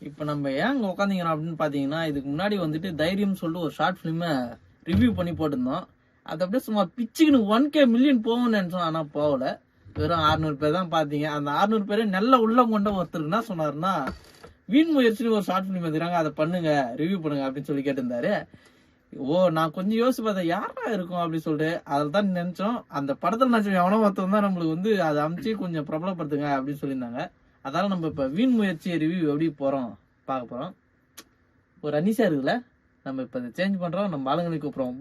இப்போ நம்ம ஏங்க உட்காந்துக்கிறோம் அப்படின்னு பார்த்தீங்கன்னா, இதுக்கு முன்னாடி வந்துட்டு தைரியம் சொல்லிட்டு ஒரு ஷார்ட் ஃபிலிமை ரிவ்யூ பண்ணி போட்டிருந்தோம். அது அப்படியே சும்மா பிச்சுக்குன்னு 1K மில்லியன் போகும்னு நினைச்சோம். ஆனால் போகல, வெறும் 600 பேர் தான் பார்த்தீங்க. அந்த 600 பேரே நல்ல உள்ளம் கொண்ட ஒருத்தருக்கு என்ன சொன்னாருன்னா, வீண் முயற்சின்னு ஒரு ஷார்ட் ஃபிலிம் எடுக்கிறாங்க, அதை பண்ணுங்க, ரிவ்யூ பண்ணுங்க அப்படின்னு சொல்லி கேட்டிருந்தாரு. நான் கொஞ்சம் யோசிச்சு பார்த்தேன், யாரா இருக்கும் அப்படின்னு சொல்லிட்டு. அதில் தான் நினைச்சோம், அந்த படத்தில் நினைச்சோம் எவனோ ஒருத்தவங்க தான் நம்மளுக்கு வந்து அதை அமைச்சு கொஞ்சம் பிரபலப்படுத்துங்க அப்படின்னு சொல்லியிருந்தாங்க. அதால நம்ம இப்ப வீண் முயற்சி ரிவ்யூ எப்படி பார்க்க போறோம். ஒரு அனிசா இருக்குல்ல, நம்ம இப்ப சேஞ்ச் பண்றோம், நம்ம ஆளுங்களுக்கு கூப்பிடுறோம்.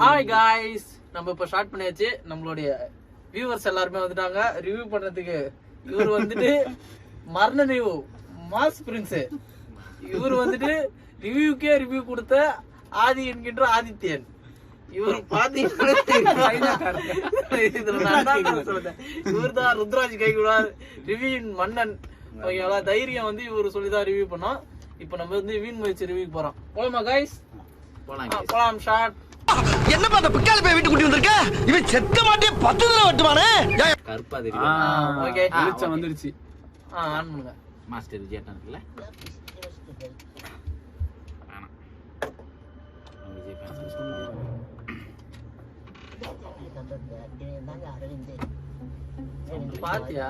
ஹாய் காய்ஸ், நம்ம இப்ப ஸ்டார்ட் பண்ணியாச்சு. நம்மளுடைய வியூவர்ஸ் எல்லாருமே வந்துட்டாங்க ரிவ்யூ பண்றதுக்கு. இவர் வந்துட்டு மரண நியூ மாஸ் பிரின்ஸ். இவர் வந்துட்டு ரிவ்யூக்கே ரிவ்யூ கொடுத்த ஆதி என்கின்ற ஆதித்யன். இவர் இவர்தான் ருத்ராஜ் கைகுடார், ரிவ்யூன் மன்னன். ஓகேங்களா, தைரியம் வந்து இவரு சொல்லிதான் ரிவ்யூ பண்ணோம். இப்ப நம்ம வந்து வீண் முயற்சி ரிவ்யூ போறோம். போலாமா கைஸ்? போலாம். ஷார்ட். என்னப்பா அந்த பிக்கால போய் வீட்டு கூட்டி வந்திருக்க? இவன் செத்த மாட்டே 10 தடவை வெட்டுவானே. கருப்பா தெரியும். ஓகே, வெளிச்சம் வந்துருச்சு. ஆன் பண்ணுங்க. மாஸ்டர் விஜயன் இருக்குல்ல, பாத்தியா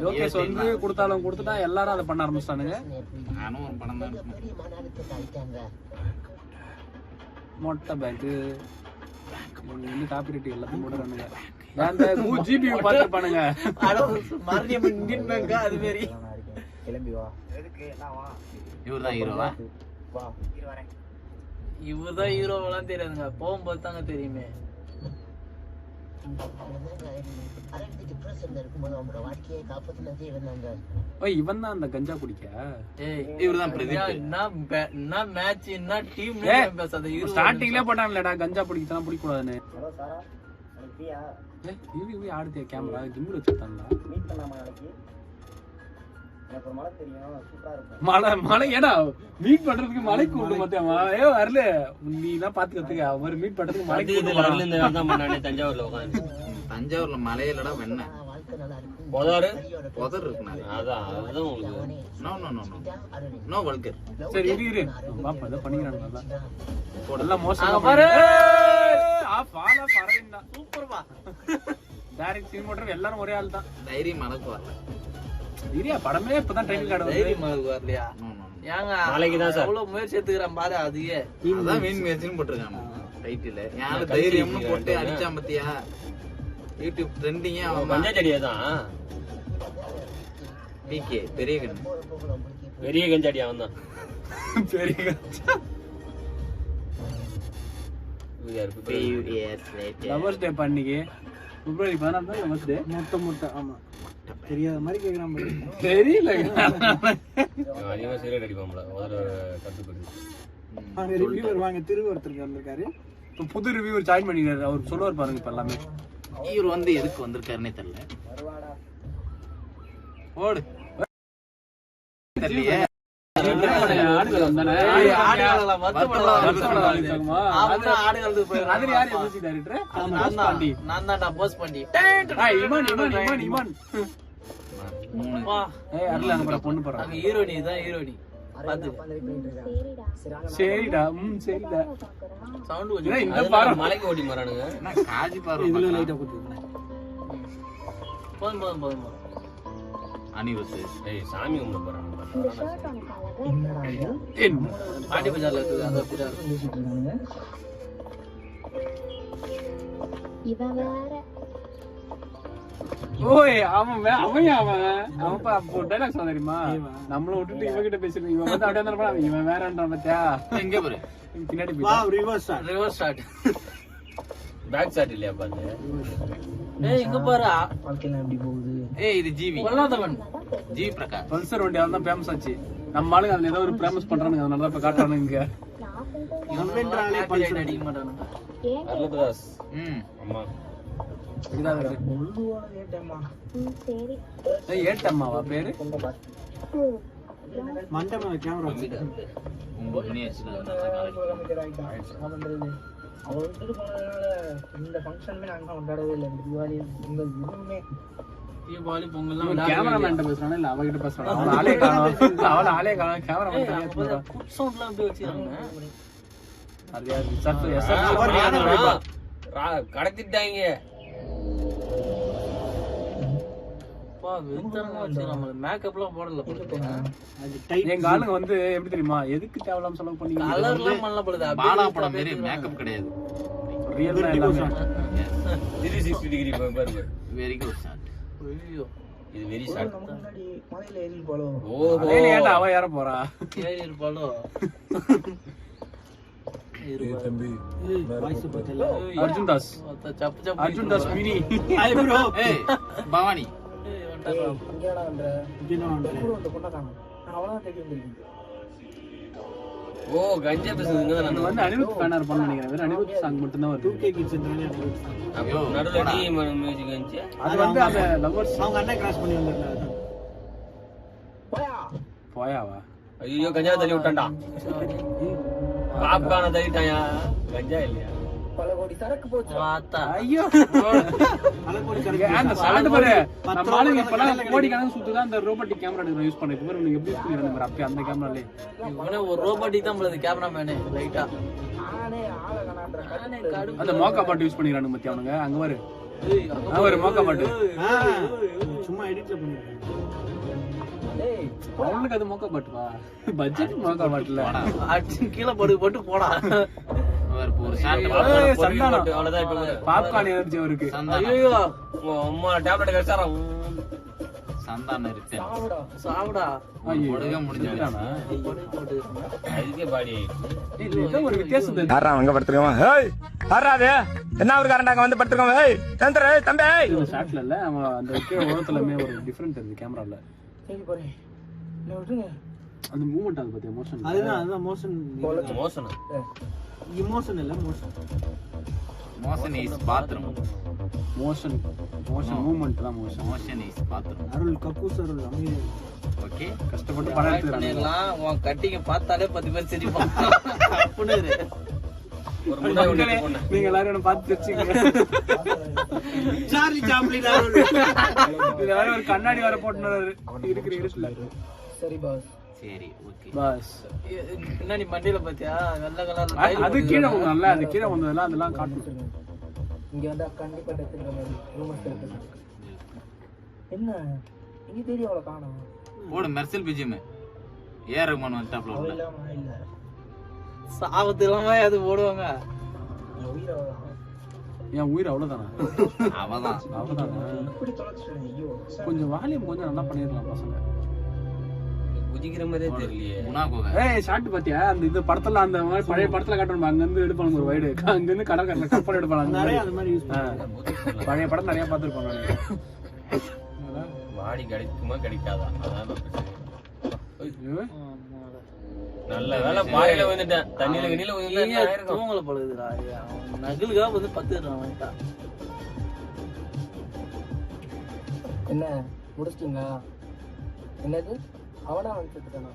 லோகேஷ் வந்து கொடுத்தாலும் கொடுத்துட்டா எல்லாரும் அதை பண்ண ஆரம்பிச்சிட்டானுங்க. நானும் ஒரு படம் தான் மொட்டை பேங்க் வந்து காப்பிரைட் எல்லாத்தையும் போடுறானுங்க. அந்த ஜிபி பார்த்துருப்பானுங்க. இந்தியன் பேங்கா அது மாதிரி. இவர்தான் ஹீரோவா? இவர்தான் ஹீரோவெல்லாம் தெரியாதுங்க, போகும்போது தாங்க தெரியுமே. இவன் தான் அந்த கஞ்சா குடிக்க. ஸ்டார்டிங்ல போட்டான்லடா கஞ்சா பிடிக்கலாம் பிடிக்க கூடாதுன்னு. ஆடுத்திய கேமரா கிம்பிள் வச்சிருந்தாங்களா? மழை மழை ஏடா மீட் பண்றதுக்கு மலைக்கு கூட்டு மத்தியமா வரல. நீ தான் பாத்துக்கிறதுக்கு அவர் மீட் பண்றதுக்கு மலைக்கு தஞ்சாவூர்ல உட்காந்து. தஞ்சாவூர்ல மலையிலடா வெண்ணெய் புதர் இருக்கு. சரி இரு பாப்பா ஏதோ பண்ணிக்கிறாங்க. நல்லா மோசமா சூப்பர்பா. டைரக்ட் சீன் போடுற எல்லாரும் ஒரே ஆள் தான். தைரியம் மனக்கு வரல. இரியா படமே இப்பதான் டைட்டில் கார்டு தைரியம் மனக்கு வரலையா? ஏங்க நாளைக்கு தான் சார் அவ்வளவு முயற்சி எடுத்துக்கிறேன் பாரு. அதுவே அதான் வீண் முயற்சின்னு போட்டிருக்காங்க டைட்டில். யாரு தைரியம்னு போட்டு அடிச்சான் பத்தியா? யூடியூப் ட்ரெண்டிங்கே அவன் கஞ்சாடியா தான். பிகே பெரிய கஞ்சாடியா அவன் தான். பெரிய கஞ்சா லவர்ஸ் டே பண்ணிக்கு பிப்ரவரி 14 தான் லவர்ஸ் டே. மொட்டை ஆமா தெரியாத மாதிரி கேக்குறான். தெரியல அதிகமா சீரியட் அடிப்பாங்களா ரிவ்யூவர் வாங்க. திருவொருத்தருக்கு வந்திருக்காரு இப்போ புது ரிவ்யூவர் ஜாயின் பண்ணிக்கிறாரு. அவர் சொல்லுவார் பாருங்க இப்ப எல்லாமே. இவர் வந்து எதுக்கு வந்திருக்காருன்னே தெரியல. ஓடு தெரியலையே. சாமி கும்பிட போறாங்க. பாட்டி பஜார்ல இருக்குது. ஓய் அவன் டைலாக் சொல்ல தெரியுமா? நம்மள விட்டுட்டு இவகிட்ட பேசிட்டு இவன் வந்து அப்படியே இருந்தா இவன் வேறன்றான் பத்தியா? எங்க பாரு பின்னாடி ரிவர்ஸ் ஷாட் பேக் ஷாட் இல்லையா பாரு. ஏய் இங்க பாரு வாழ்க்கையில எப்படி போகுது. ஏய் இது ஜிவி கொல்லாதவன் ஜிவி பிரகாஷ் பல்சர் வண்டி அதான் ஃபேமஸ் ஆச்சு. நம்ம ஆளுங்க அதுல ஏதோ ஒரு ஃபேமஸ் பண்றானுங்க, அதனால தான் இப்ப காட்டுறானுங்க. இங்க இவன்றானே பல்சர் அடிக்க மாட்டானுங்க. அருள்தாஸ் அம்மா இதான் முள்ளுவான ஏட்டம்மா. சரி ஏய் ஏட்டம்மாவா பேரு? மண்டபம் கேமரா 9 மணி ஆச்சு. அவ விட்டுட்டு போனதுனால இந்த ஃபங்க்ஷனுமே நாங்க கொண்டாடவே இல்லை. தீபாவளி பொங்கல் எதுவுமே. தீபாவளி பொங்கல்லாம் கேமராமேன் பேசுறானே இல்ல அவகிட்ட பேசுறானே. அவன் ஆளே காணோம். அவன் ஆளே காணோம். கேமராமேன் தனியா பேசுறான். குட் சவுண்ட்லாம் அப்படியே வச்சிருக்காங்க. நிறைய ரிசர்ச் கடத்திட்டாங்க. மேக்கப்லாம் போடல. எங்க ஆளுங்க வந்து எப்படி தெரியுமா எதுக்கு தேவலாம் செலவு பண்ணி கலர்லாம் பண்ணல. பாலா படம் மாதிரி மேக்கப் கிடையாது. ரியல் எல்லாமே 360 டிகிரி பாருங்க. Very good shot. ஐயோ இது வெரி ஷாட். முன்னாடி மலையில ஏறி போலோ. ஓஹோ ஏன்டா அவ யார போறா? ஏறி இருப்பாளோ. தம்பி வாய்ஸ் பத்தல. அர்ஜுன் தாஸ். சப்பு சப்பு. Arjun Das mini. Hi bro. ஏய் பவானி. இங்கடா வந்த. இந்த பொண்ண காணோம். நான் அவளதான் தேடி வந்திருக்கேன். ஓ கஞ்சா பேசுதுங்க. நான் வந்து அனிருத் ஃபேனா இருப்பான்னு நினைக்கிறேன். வெறும் அனிருத் சாங் மட்டும் தான் வருது. 2K கிட்ஸ்ன்றானே Anirudh song. அப்போ நடுவுல டி மியூசிக் வந்துச்சு. அது வந்து அந்த லவர்ஸ் அவங்க அண்ணன் கிராஸ் பண்ணி வந்தாங்க. போயாவா? ஐயோ கஞ்சா தள்ளி விட்டான்டா. பாப்கார்ன தள்ளிட்டாயா. கஞ்சா இல்லையா? பல கோடி சரக்கு போச்சு. வாத்தா. ஐயோ. பல கோடி சரக்கு. அந்த சாண்ட் பாரு. நம்ம ஆளுங்க இப்பலாம் கோடி கணக்கு சுத்துதா அந்த ரோபோட்டிக் கேமரா எடுத்து யூஸ் பண்ணிட்டு பாரு. நீங்க எப்படி ஸ்கிரீன் அந்த அப்படி அந்த கேமராலே. இவனே ஒரு ரோபோட்டிக் தான் உள்ளது கேமராமேனே லைட்டா. ஆனே ஆள கனான்ற கண்ணே கடு. அந்த மோக்கா பாட்டு யூஸ் பண்ணிரானுங்க மத்தி அவனுங்க. அங்க பாரு. அங்க பாரு மோக்கா பாட்டு. சும்மா எடிட்ல பண்ணிருக்காங்க. டேய் அவனுக்கு அது மோக்கா பாட்டு வா. பட்ஜெட் மோக்கா பாட்டுல. அடிச்சு கீழ போட்டு போடா. ஒரு ஷாட் அவ்வளவுதான். இப்ப பாப்கார்ன் எனர்ஜி அவருக்கு. ஐயோ அம்மா டேப்லெட் கடிச்சாரா. சந்தான இருக்கு. சாவுடா. ஒடுங்க முடிஞ்சானா. அதுக்கே பாடி. இல்ல ஏதோ ஒரு வித்தியாசம் தெரியுது. யாரா அங்க படுத்துறோம்? ஏய் யாரா அது? என்ன ஒரு காரண்டாங்க வந்து படுத்துறோம்? ஏய் சந்திர தம்பி. இந்த ஷாட்ல இல்ல அவன் அந்த கீழ ஓரத்துலமே ஒரு டிஃபரண்ட் இருக்கு கேமரால. சரி போறேன். நீ விட்டுங்க. அந்த மூவ்மெண்ட் அது பத்தி எமோஷன். அதுதான் மோஷன். மோஷன். இமோஷன் இல்ல motion. Motion is bathroom. Motion movement தான் மோஷன். Motion is bathroom. அருள் கக்கூஸ் அருள் அமைதி. ஓகே கஷ்டப்பட்டு படம் எடுத்துறாங்க. உன் கட்டிங்க பார்த்தாலே 10 பேர் சிரிப்பாங்க. அப்படியே ஒரு முன்னாடி ஒண்ணு பொண்ணு. நீங்க எல்லாரும் என்ன பார்த்து தெரிஞ்சுங்க. சார்லி சாப்ளின் இது வேற ஒரு கண்ணாடி வர போட்டுறாரு. இருக்கிற இருட்டுல. சரி பாஸ். சரி ஓகே பாஸ். பின்னாடி மண்டியில பாத்தியா வெள்ளை கலர்ல அது கீழே வந்து நல்லா அது கீழே வந்ததெல்லாம் அதெல்லாம் காட்டணும். இங்க வந்தா கண்டிப்பா எடுத்துக்கிற மாதிரி ரூமர்ஸ் இருக்கு. என்ன இங்க தேடி அவளை காணோம். போடு மெர்சல் பிஜிஎம். ஏ ரஹ்மான் வந்துட்டாப்ல உள்ள. இல்ல சாவத்திலமா அது போடுவாங்க. என் உயிர் அவ்வளவுதானா? அவதான் இப்படி தொலைச்சிட்டேன். ஐயோ கொஞ்சம் வால்யூம் கொஞ்சம் நல்லா பண்ணிடலாம் பசங்க. குதிக்கிற மாதிரியே தெரியலையே. முனா கோக. ஏய் ஷாட் பாத்தியா? அந்த இந்த படத்துல அந்த மாதிரி பழைய படத்துல காட்டுவாங்க. அங்க இருந்து எடுப்பாங்க ஒரு வைடு. அங்க இருந்து கடற்கரை கப்பல் எடுப்பாங்க. நிறைய அந்த மாதிரி யூஸ் பண்ணுவாங்க. பழைய படம் நிறைய பார்த்திருப்போம் நானு. வாடி கிடைக்குமா கிடைக்காதா அதான் பிரச்சனை. நல்ல வேளை பாறையில வந்துட்டேன். தண்ணியில கண்ணில வந்து தூங்கல பழுதுடா. நகுலுக்கா வந்து 10 வந்துட்டா. என்ன முடிச்சிட்டீங்களா? என்னது அவனா வந்துட்டானா?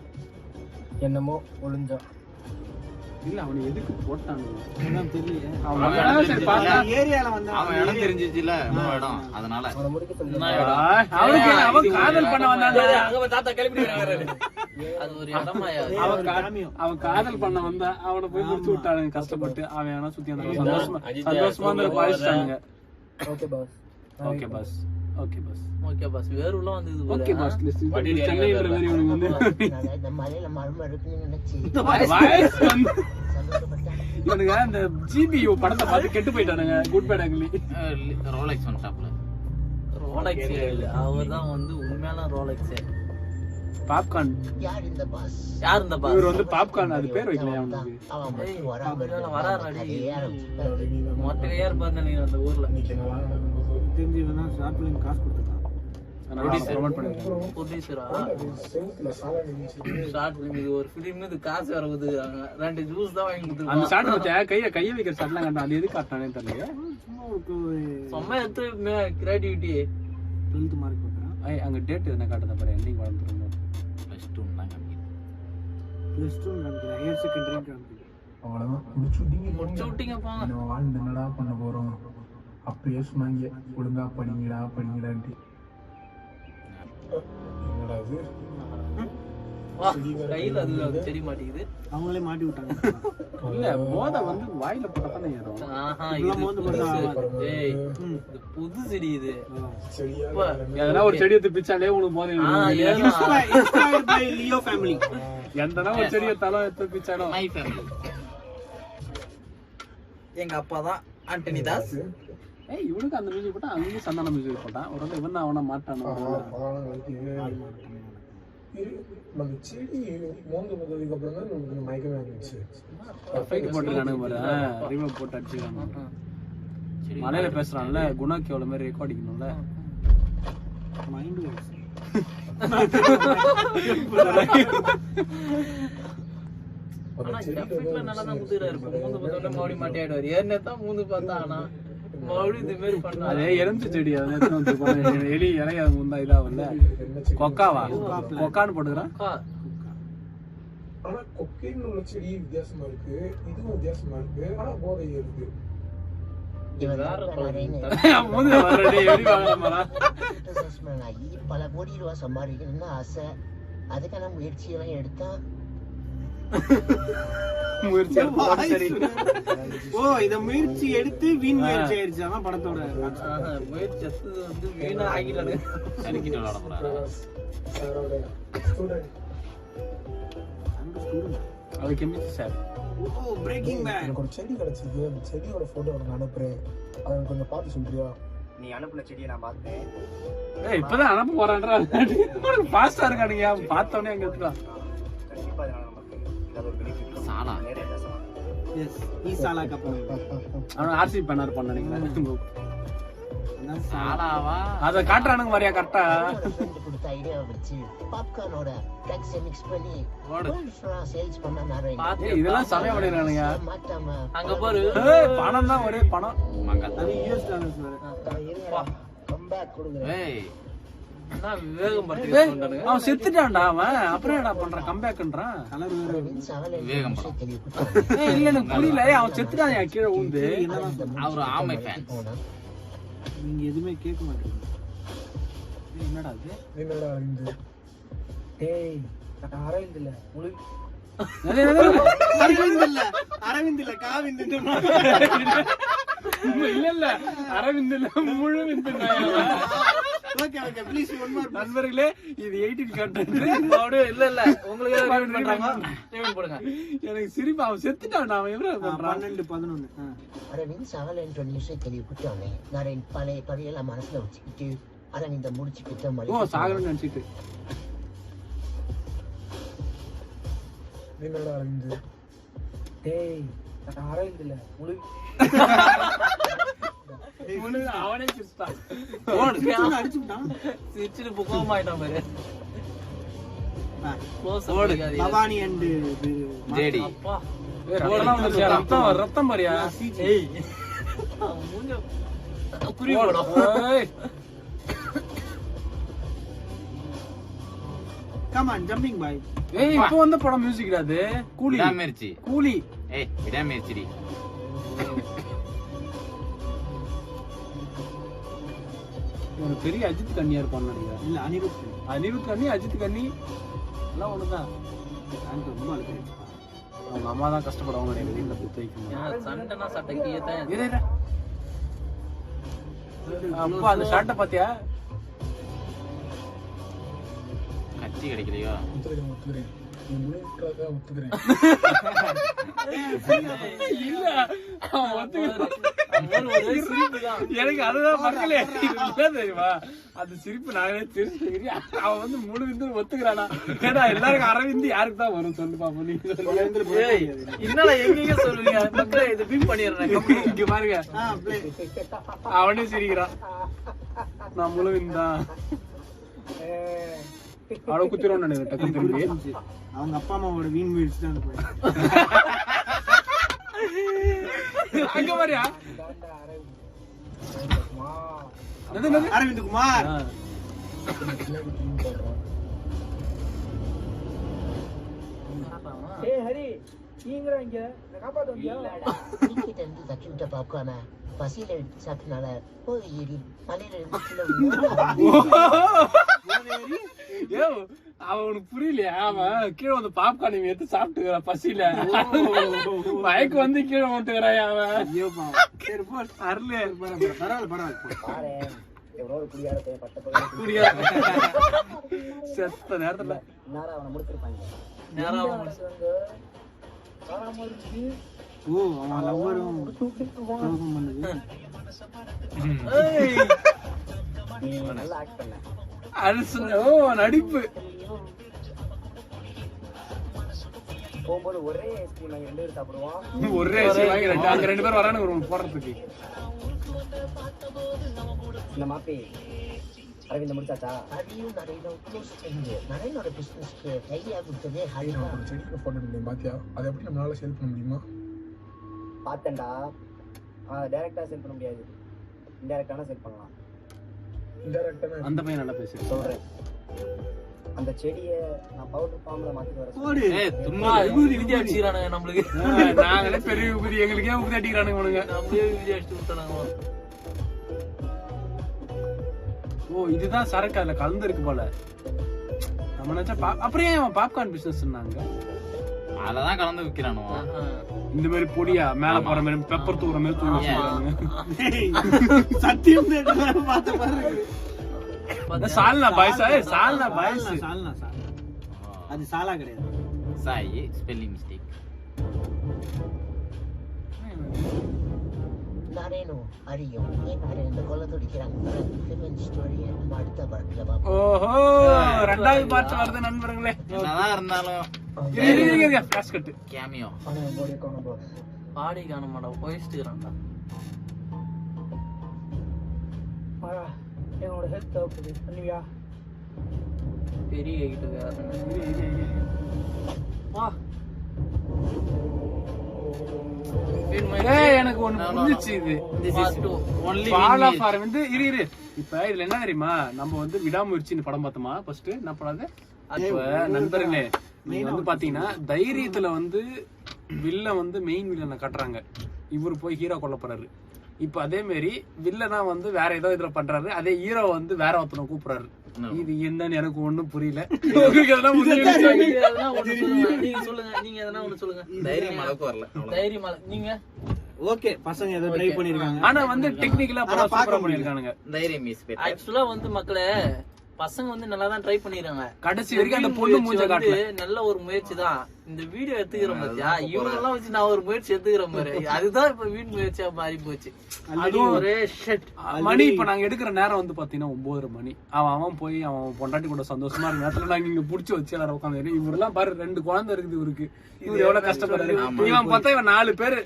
என்னமோ ஒளிஞ்சான். இல்ல அவனை எதுக்கு போட்டாங்க தெரியல. அவன் சரி பார்த்தா ஏரியால வந்தா அவன் இடம் தெரிஞ்சிச்சுல இடம் அதனால அவனை முடிக்க சொல்லுங்க. அவனுக்கு அவன் காதல் பண்ண வந்தாங்க. அங்க தாத்தா கிளம்பி வராரு. அது ஒரு இடமாயா? அவன் காதல் பண்ண வந்தா அவனை போய் முடிச்சு விட்டானுங்க கஷ்டப்பட்டு. அவன் ஆனா சுத்தி அந்த சந்தோஷமா அந்த பாய்ச்சானுங்க. Okay boss. Okay boss. Okay boss. Okay boss. வேற உள்ள வந்து இது ஓகே பாஸ். சென்னைன்ற மாதிரி இவனுக்கு வந்து இந்த மலையில மர்மம் இருக்குன்னு நினைச்சு வாய்ஸ் வந்து இவனுங்க அந்த ஜிபியு படத்தை பார்த்து கெட்டு போயிட்டானுங்க. Good bad ugly. ரோலெக்ஸ் வந்துட்டாப்ல. ரோலெக்ஸ் இல்ல அவர்தான் வந்து உண்மையான ரோலெக்ஸ். பாப்கார்ன். யார் இந்த பாஸ்? யார் இந்த பாஸ்? இவர் வந்து பாப்கார்ன் அது பேர் வைக்கலையா அவனுக்கு? அவன் மட்டும் வராம வராரடி. மொட்டையா இருப்பாரு நினைக்கிறேன் அந்த ஊர்ல. தெரிஞ்சுனா ஷாப்ல காசு கொடுத்துட்டான். ப்ரோமோட் பண்ணிருக்காங்க. ப்ரொடியூசரா ஷார்ட் ஃபிலிம். இது ஒரு ஃபிலிம். இது காசு வர கொடுத்துருக்காங்க. 2 ஜூஸ் தான் வாங்கி கொடுத்துருக்காங்க. அந்த ஷாட் பத்தியா கைய வைக்கிற ஷாட்லாம் கண்டா அது எது காட்டானே தெரியல. சும்மா எடுத்து கிரியேட்டிவிட்டி 12th மார்க் போடுறான். ஐய் அங்க டேட் என்ன காட்டுதா பாரு. எண்டிங் வளர்ந்துரும். +2 தான் காமிக்குது. +2 நினைக்கிறேன். ஹையர் செகண்டரி காமிக்குது. அவ்வளவுதான் முடிச்சு விட்டீங்க முடிச்சு விட்டீங்க போங்க. நம்ம வாழ்ந்து என்னடா பண்ண போறோம். அப்பயே சொன்னாங்க ஒழுங்கா படிங்கடான்ட்டு. என்னடா இது வா, கையில அது தெரிய மாட்டேங்குது. அவங்களே மாட்டி விட்டாங்க. இல்ல போதை வந்து வாயில போட்டதானே ஏறும். ஆஹா, இதெல்லாம் இது மோந்து புதுசு. போட்டா ஏய், இது புது செடி இது. சரியா இப்ப எதனா ஒரு செடி எடுத்து பிச்சாலே உனக்கு போதை ஏறலாம். By Leo family. எந்தனா ஒரு செடியை தலை எடுத்து பிச்சாலும் My family. எங்க அப்பா தான் ஆண்டனி தாஸ். ஏய் இவனுக்கு அந்த மியூசிக் போட்டா அங்கேயும் சந்தான மியூசிக் போட்டான். ஒரு இவன் தான் அவனை மாட்டானோ. நம்ம செடி மோந்து போட்டதுக்கு அப்புறம் தான் நமக்கு மயக்கமே வந்துச்சு. ஃபைட் போட்டுருக்கானுங்க பாரு. ரிமூவ் போட்டு அடிச்சுக்கானுங்க. மலையில பேசுறான்ல குணாக்கு எவ்வளவு மாதிரி ரெக்கார்டிங்கணும்ல. Mind voice. ஆனா எஃபெக்ட்ல நல்லா தான் குத்துறாரு. மூந்து பார்த்தா மறுபடியும் மாட்டியாடுவாரு. ஏன்னே தான் மூந்து பார்த்தா ஆனா மறுபடியும் இது மாதிரி பண்ணாரு. அதே எலுமிச்சை செடி அதை எடுத்து வந்து பாரு. எலி இலைய அது முந்தா இதாவல்ல. கொக்காவா கொக்கான்னு போட்டுக்கிறான். ஆனா கொக்கைன்னு உள்ள செடி வித்தியாசமா இருக்கு, இதுவும் வித்தியாசமா இருக்கு. ஆனா போதை இருக்கு. இவன் வேற தான் நிறைய மூஞ்சில வர்றடி எலி வாங்குறான். businessman ஆகி பல கோடி ரூபாய் சம்பாதிக்கணும்னு ஆசை. அதுக்கான முயற்சியெல்லாம் எடுத்தா முயற்சி சரி. ஓ இத முயற்சி எடுத்து வீண் முயற்சி ஆயிருச்சு. அதான் படத்தோட ஆஹா, முயற்சி எடுத்தது வந்து வீணா ஆகிட்டானு. சரிக்கிட்டு விளையாட போறாரு. சாரோட ஸ்டூடெண்ட் அது கெமிஸ்ட்ரி சார். ஓ பிரேக்கிங் பேட். எனக்கு ஒரு செடி கிடைச்சிருக்கு. அந்த செடியோட போட்டோ உனக்கு அனுப்புறேன். அதை எனக்கு கொஞ்சம் பார்த்து சொல்றியா? நீ அனுப்புன செடியை நான் பார்த்தேன். ஏய் இப்பதான் அனுப்ப போறான்றா. ஃபாஸ்டா இருக்கானுங்க. பார்த்தவனே அங்க எடுத்துடா. கண்டிப்பா அதனால நமக்கு ஏதாவது ஒரு பெனிஃபிட் சாலா. நிறைய பேசலாம். எஸ் ஈ சாலா கப்பல். அவன் ஆர்சி பண்ணார் பண்ண நினைக்கிறேன். சாலாவா? அத காட்டுறானுங்க மாதிரியா கரெக்டா. கொடுத்த ஐடியாவை வச்சு பாப்கார்னோட டேக்ஸை மிக்ஸ் பண்ணி சேல்ஸ் பண்ண நிறைய பாத்து இதெல்லாம் சமயம் பண்ணிடுறானுங்க. மாட்டாம அங்க பாரு. பணம் தான் ஒரே பணம். அது யூஎஸ் டாலர்ஸ் வேற. கம்பேக் கொடுக்குறேன். ஏய் என்ன விவேகம் பத்தி ஏய், சொல்றானுங்க. அவன் செத்துட்டான்டா அவன். அப்புறம் என்ன பண்றான் கம்பேக்ன்றான். கலர் வேற. விவேகம் படம். ஏய் இல்ல எனக்கு புரியல. அவன் செத்துட்டான் என் கீழே ஊந்து. அவரு ஆமை ஃபேன். நீங்க எதுவுமே கேட்க மாட்டீங்க. என்னடா அது? என்னடா இருந்து டேய் நான் அரவிந்த் இல்ல முழு அரவிந்த் இல்ல அரவிந்த் இல்ல காவிந்த். இல்ல இல்ல அரவிந்த் இல்ல முழுவிந்த். Okay okay please one more. நண்பர்களே இது 18 கண்டென்ட். அப்படியே இல்ல இல்ல உங்களுக்கு ரிவைண்ட் பண்றாங்க. ரிவைண்ட் போடுங்க. எனக்கு சிரிப்பு. அவன் செத்துட்டான். அவன் எவ்வளவு பண்றான்? 12 11. அரவிந்த் சகலன்ற நியூஸை கேள்விப்பட்டானே. நான் பழைய கதையெல்லாம் மனசுல வச்சுக்கிட்டு அரவிந்த முடிச்சுக்கிட்ட ஓ சாகரன் நினைச்சிட்டு. என்னடா இருந்து டேய் நான் அரவிந்த் இல்ல முழு அவனே சிரிச்சான். அடிச்சுட்டான். சிரிச்சிட்டு புக்கோமா ஆயிட்டான் பாரு. க்ளோஸ் ஓடு. Bhavani and JD. அப்பா ரத்தம் ரத்தம் பாரியா. ஏய் மூஞ்ச குறி போடும். Come on jumping boy. ஏய் இப்போ வந்த படம் மியூசிக் அது. கூலி விடாமேர்ச்சி. கூலி. ஏய் விடாமேர்ச்சிடி. ஒரு பெரிய அஜித் கண்ணியா இருப்பான்னு நினைக்கிறேன். இல்ல அனிருத். அனிருத் கண்ணி அஜித் கண்ணி எல்லாம் ஒண்ணுதான். எனக்கு ரொம்ப அழுது. அவங்க அம்மா தான் கஷ்டப்படுவாங்க நினைக்கிறேன். வீட்டுல குத்து வைக்கணும். சண்டைனா சட்டைக்கு தான். இரு, இரு. அப்பா அந்த ஷர்ட்டை பாத்தியா? கட்சி கிடைக்கலையோ? ஒத்துக்கிறேன். நீ முழுக்க ஒத்துக்கிறேன். இல்ல அவன் ஒத்துக்கிறான். ஒரே சிரிப்பு தான். எனக்கு அதுதான் மக்களே இல்ல தெரியுமா? அந்த சிரிப்பு நாங்களே தெரிஞ்சு அவன் வந்து முழு விந்து ஒத்துக்கிறானா? ஏன்னா எல்லாருக்கும் அரவிந்த் யாருக்கு தான் வரும் சொல்லு பாப்போம். நீங்க சொல்லுங்க. ஏய் என்னடா எங்கேயே சொல்றீங்க மக்களே? இது பீப் பண்ணிடுறேன். இங்க பாருங்க அவனே சிரிக்கிறான். நான் முழு விந்தான் அவளை குத்திரோன்னு நினைக்கிறேன். டக்குனு திரும்பி அவங்க அப்பா அம்மாவோட வீண் முயற்சி தான் போய். அங்க பாரியா அரவிந்த் குமார். கிரிக்கெட் இருந்து தட்டி விட்ட பாப்கார்னை பசியில எடுத்து சாப்பிட்டனால போய் ஏறி மலையில இருந்து கீழே விழுந்து அவனுக்கு புரியலையா? அவன் கீழே வந்து பாப்கார்ன் இவன் எடுத்து சாப்பிட்டுக்கிறான் பசியில. மயக்கு வந்து கீழே வந்துக்கிறான் அவன். செத்த நேரத்துல அவன் லவ்வரும் பண்ணது நடிப்பு ஒரே ஐஸ்கிரீம் நாங்க 2 பேரும் சாப்பிடுவோம். ஒரே அங்க 2 பேர் வரானு போடுறதுக்கு. இந்த மாப்பி அரவிந்த் முடிச்சாச்சா? அதையும் நரேனோட பிசினஸ்க்கு ஐடியா கொடுத்ததே ஹரினா. செடிக்கு போட்டோ இல்லையா பாத்தியா? அதை எப்படி நம்மளால சேல் பண்ண முடியுமா? பார்த்தேன்டா. டைரக்டா செல் பண்ண முடியாது, இன்டைரக்டான செல் பண்ணலாம். இன்டைரக்டா அந்த பையன் நல்லா பேசு சொல்றேன். அந்த செடியை நான் பவுடர் ஃபார்ம்ல மாத்திட்டு வரேன். விதி அடிச்சுக்கிறானுங்க நம்மளுக்கு. நாங்களே பெரிய விபூதி, எங்களுக்கே விபூதி அடிக்கிறானுங்க உனங்க. நம்மளே விதி அடிச்சு விட்டானுங்க. ஓ இதுதான் சரக்கு அதுல கலந்து இருக்கு போல. நம்ம நினைச்சா அப்புறம் ஏன் பாப்கார்ன் பிசினஸ் சொன்னாங்க? அததான் கலந்து விக்கிறானோ. இந்த மாதிரி பொடியா மேல போற மாதிரி பெப்பர் தூக்குற மாதிரி தூக்கி வச்சிருக்காங்க. சத்தியம் பார்த்த பாரு. சால்னா பாய்ஸ், சால்னா பாய்ஸ். அது சாலா கிடையாது. Sai spelling mistake. நரேனோ அறியும் ஏன் இந்த கொலை துடிக்கிறாங்க. ஸ்டோரியை நம்ம அடுத்த படத்துல பார்ப்போம். ஓஹோ ரெண்டாவது பார்ட் வருது நண்பர்களே. என்னதான் இருந்தாலும் ஃபிளாஷ் கட் கேமியோ பாடி காண மாட்டா போயிச்சுக்கிறான்டா. என்னோட ஹெல்த் தேவைப்படுது, பண்ணுவியா? பெரிய கிட்ட வா. எனக்கு ஒண்ணு புரிஞ்சிச்சு. இது வந்து இரு இப்ப இதுல என்ன தெரியுமா, நம்ம வந்து விடாமுயற்சின்னு படம் பார்த்தோமா ஃபர்ஸ்ட். என்ன படாது இப்ப நண்பர்களே, நீங்க வந்து பாத்தீங்கன்னா தைரியத்துல வந்து வில்ல வந்து மெயின் வில்லனை காட்டுறாங்க. இவரு போய் ஹீரோ கொல்ல போறாரு. இப்ப அதே மாதிரி வில்லனா வந்து வேற ஏதோ இதுல பண்றாரு, அதே ஹீரோ வந்து வேற ஒருத்தனை கூப்பிடுறாரு. இது என்னன்னு எனக்கு ஒண்ணும் புரியல. நீங்க சொல்லுங்க, நீங்க எதனா ஒண்ணு சொல்லுங்க. தைரியம் அளவுக்கு வரல. தைரியம் நீங்க ஓகே பசங்க ஏதோ ட்ரை பண்ணிருக்காங்க. ஆனா வந்து டெக்னிக்கலா படம் பண்ணிருக்காங்க. தைரியம் மிஸ் பெட்டர். ஆக்சுவலா வந்து மக்களே பசங்க வந்து நல்லா தான் ட்ரை பண்ணிருக்காங்க. கடைசி வரைக்கும் அந்த பொண்ணு மூஞ்ச காட்டல. நல்ல ஒரு முயற்சி தான். இந்த வீடியோ எடுத்துக்கிறோம் பாத்தியா, இவங்க எல்லாம் வச்சு நான் ஒரு முயற்சி எடுத்துக்கிறேன் பாரு. அதுதான் இப்ப வீண் முயற்சியா மாறி போச்சு. அதுவும் ஒரே ஷட் மணி. இப்ப நாங்க எடுக்கிற நேரம் வந்து பாத்தீங்கன்னா 9:30 மணி. அவன் போய் அவன் பொண்டாட்டி கூட சந்தோஷமா இருக்க நேரத்துல நாங்க இங்க புடிச்சு வச்சு எல்லாரும் உட்காந்து. இவரெல்லாம் பாரு 2 குழந்தை இருக்குது இவருக்கு. இவரு எவ்வளவு கஷ்டப்படுறாரு. இவன் பார்த்தா இவன் 4 பேரு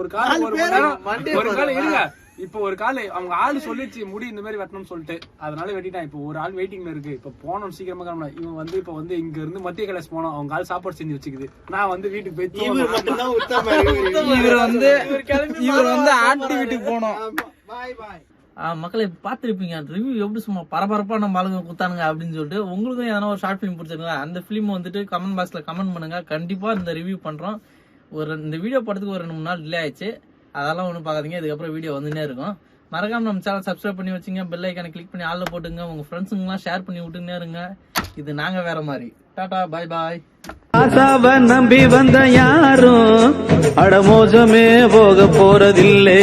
ஒரு கால ஒரு மணி நேரம் ஒரு கால இருங்க. இப்ப ஒரு கால அவங்க ஆளு சொல்லிச்சு முடி இந்த மாதிரி வெட்டணும்னு சொல்லிட்டு, அதனால வெட்டிட்டான். இப்ப ஒரு ஆள் வெயிட்டிங்ல இருக்கு. இப்ப போனோம் சீக்கிரமா கிளம்பணும். இவன் வந்து இப்ப வந்து இங்க இருந்து மத்திய கலாஸ் போனோம். அவங்க ஆள் சாப்பாடு செஞ்சு வச்சுக்குது. நான் வந்து வீட்டுக்கு போய் இவர் வந்து ஆண்டி வீட்டுக்கு போனோம். மக்களை பார்த்துருப்பீங்க ரிவ்யூ எப்படி சும்மா பரபரப்பா நம்ம ஆளுங்க குத்தானுங்க அப்படின்னு சொல்லிட்டு. உங்களுக்கும் எதனா ஒரு ஷார்ட் ஃபிலிம் பிடிச்சிருங்க, அந்த ஃபிலிம் வந்துட்டு கமெண்ட் பாக்ஸ்ல கமெண்ட் பண்ணுங்க. கண்டிப்பா இந்த ரிவ்யூ பண்றோம். இந்த வீடியோ படத்துக்கு ஒரு 2-3 நாள் டிலே ஆயிடுச்சு. அதெல்லாம் ஒன்றும் பார்க்காதீங்க, இதுக்கப்புறம் வீடியோ வந்துன்னே இருக்கும். மறக்காம நம்ம சேனல் சப்ஸ்கிரைப் பண்ணி வச்சுங்க, பெல் ஐக்கானை கிளிக் பண்ணி ஆள்ல போட்டுங்க. உங்க ஃப்ரெண்ட்ஸுங்கெல்லாம் ஷேர் பண்ணி விட்டுன்னே இருங்க. இது நாங்க வேற மாதிரி. டாடா பாய் பாய். ஆசாவ நம்பி வந்த யாரும் அடமோசமே போக போறதில்லை.